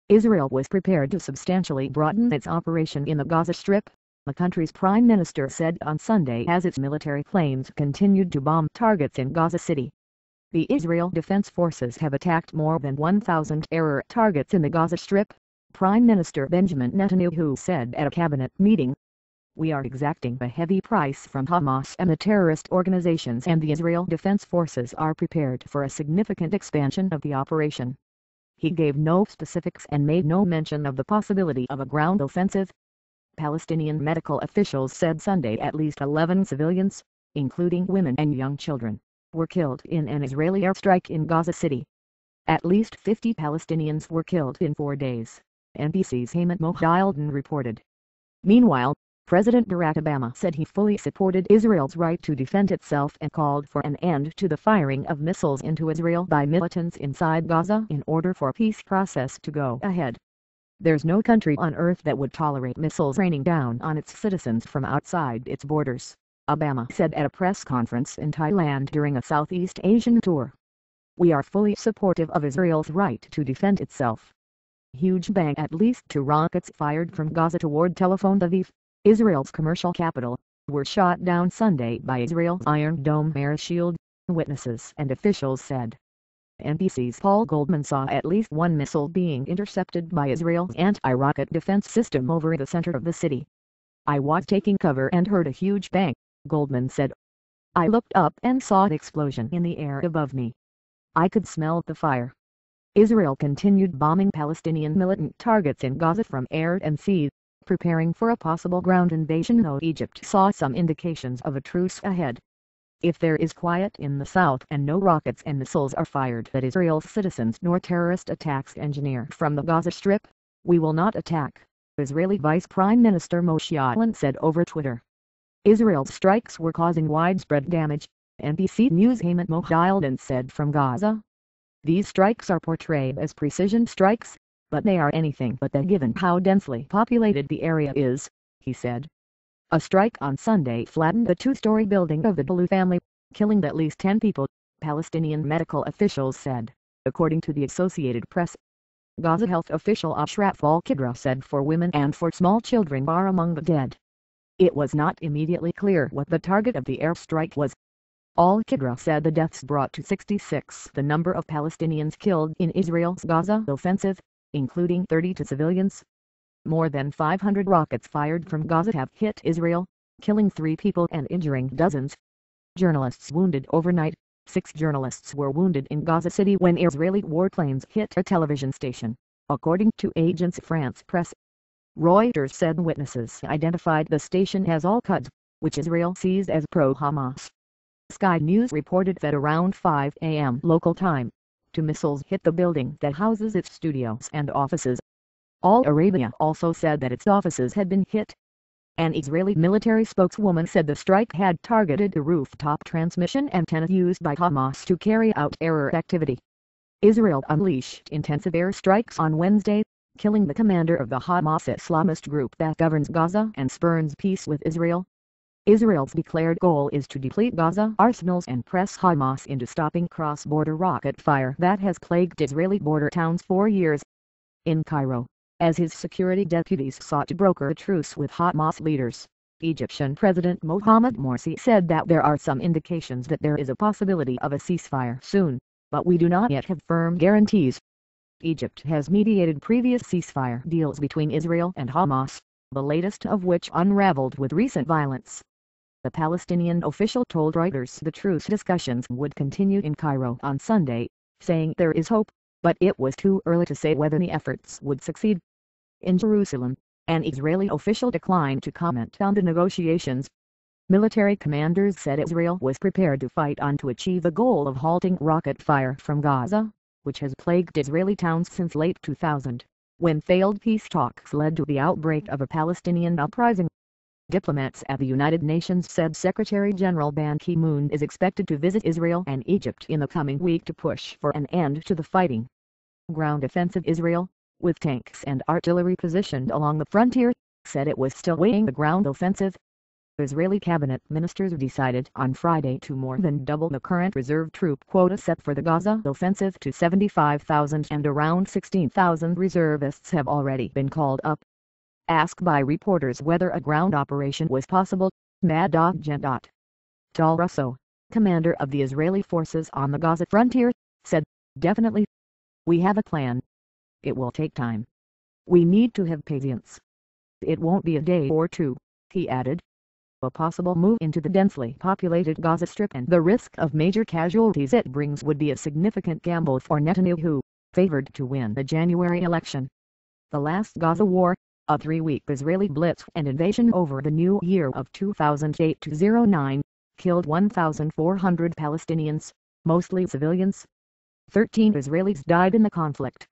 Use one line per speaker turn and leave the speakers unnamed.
Israel was prepared to substantially broaden its operation in the Gaza Strip, the country's prime minister said on Sunday as its military planes continued to bomb targets in Gaza City. The Israel Defense Forces have attacked more than 1,000 air targets in the Gaza Strip, Prime Minister Benjamin Netanyahu said at a cabinet meeting. We are exacting a heavy price from Hamas and the terrorist organizations, and the Israel Defense Forces are prepared for a significant expansion of the operation. He gave no specifics and made no mention of the possibility of a ground offensive. Palestinian medical officials said Sunday at least 11 civilians, including women and young children, were killed in an Israeli airstrike in Gaza City. At least 50 Palestinians were killed in 4 days, NBC's Heyman Mohildin reported. Meanwhile, President Barack Obama said he fully supported Israel's right to defend itself and called for an end to the firing of missiles into Israel by militants inside Gaza in order for a peace process to go ahead. There's no country on earth that would tolerate missiles raining down on its citizens from outside its borders, Obama said at a press conference in Thailand during a Southeast Asian tour. We are fully supportive of Israel's right to defend itself. Huge bang at least 2 rockets fired from Gaza toward Tel Aviv, Israel's commercial capital, were shot down Sunday by Israel's Iron Dome air shield, witnesses and officials said. NBC's Paul Goldman saw at least 1 missile being intercepted by Israel's anti-rocket defense system over the center of the city. I was taking cover and heard a huge bang, Goldman said. I looked up and saw an explosion in the air above me. I could smell the fire. Israel continued bombing Palestinian militant targets in Gaza from air and sea, preparing for a possible ground invasion, though Egypt saw some indications of a truce ahead. If there is quiet in the south and no rockets and missiles are fired at Israel's citizens nor terrorist attacks engineered from the Gaza Strip, we will not attack, Israeli Vice Prime Minister Moshe Yaalon said over Twitter. Israel's strikes were causing widespread damage, NBC News' Heyman Mohildin said from Gaza. These strikes are portrayed as precision strikes, but they are anything but that given how densely populated the area is, he said. A strike on Sunday flattened the 2-story building of the Balu family, killing at least 10 people, Palestinian medical officials said, according to the Associated Press. Gaza health official Ashraf al-Qidra said 4 women and 4 small children are among the dead. It was not immediately clear what the target of the airstrike was. Al-Qidra said the deaths brought to 66 the number of Palestinians killed in Israel's Gaza offensive, including 32 civilians. More than 500 rockets fired from Gaza have hit Israel, killing 3 people and injuring dozens. Journalists wounded overnight. 6 journalists were wounded in Gaza City when Israeli warplanes hit a television station, according to Agence France Presse. Reuters said witnesses identified the station as Al-Quds, which Israel sees as pro-Hamas. Sky News reported that around 5 a.m. local time, 2 missiles hit the building that houses its studios and offices. Al Arabiya also said that its offices had been hit. An Israeli military spokeswoman said the strike had targeted a rooftop transmission antenna used by Hamas to carry out terror activity. Israel unleashed intensive air strikes on Wednesday, killing the commander of the Hamas Islamist group that governs Gaza and spurns peace with Israel. Israel's declared goal is to deplete Gaza arsenals and press Hamas into stopping cross-border rocket fire that has plagued Israeli border towns for years. In Cairo, as his security deputies sought to broker a truce with Hamas leaders, Egyptian President Mohamed Morsi said that there are some indications that there is a possibility of a ceasefire soon, but we do not yet have firm guarantees. Egypt has mediated previous ceasefire deals between Israel and Hamas, the latest of which unraveled with recent violence. The Palestinian official told Reuters the truce discussions would continue in Cairo on Sunday, saying there is hope, but it was too early to say whether the efforts would succeed. In Jerusalem, an Israeli official declined to comment on the negotiations. Military commanders said Israel was prepared to fight on to achieve the goal of halting rocket fire from Gaza, which has plagued Israeli towns since late 2000, when failed peace talks led to the outbreak of a Palestinian uprising. Diplomats at the United Nations said Secretary General Ban Ki-moon is expected to visit Israel and Egypt in the coming week to push for an end to the fighting. Ground offensive Israel, with tanks and artillery positioned along the frontier, said it was still weighing the ground offensive. Israeli cabinet ministers decided on Friday to more than double the current reserve troop quota set for the Gaza offensive to 75,000, and around 16,000 reservists have already been called up. Asked by reporters whether a ground operation was possible, Tal Russo, commander of the Israeli forces on the Gaza frontier, said, "Definitely. We have a plan. It will take time. We need to have patience. It won't be a day or two," he added. A possible move into the densely populated Gaza Strip and the risk of major casualties it brings would be a significant gamble for Netanyahu, favored to win the January election. The last Gaza war, a 3-week Israeli blitz and invasion over the new year of 2008-09, killed 1,400 Palestinians, mostly civilians. 13 Israelis died in the conflict.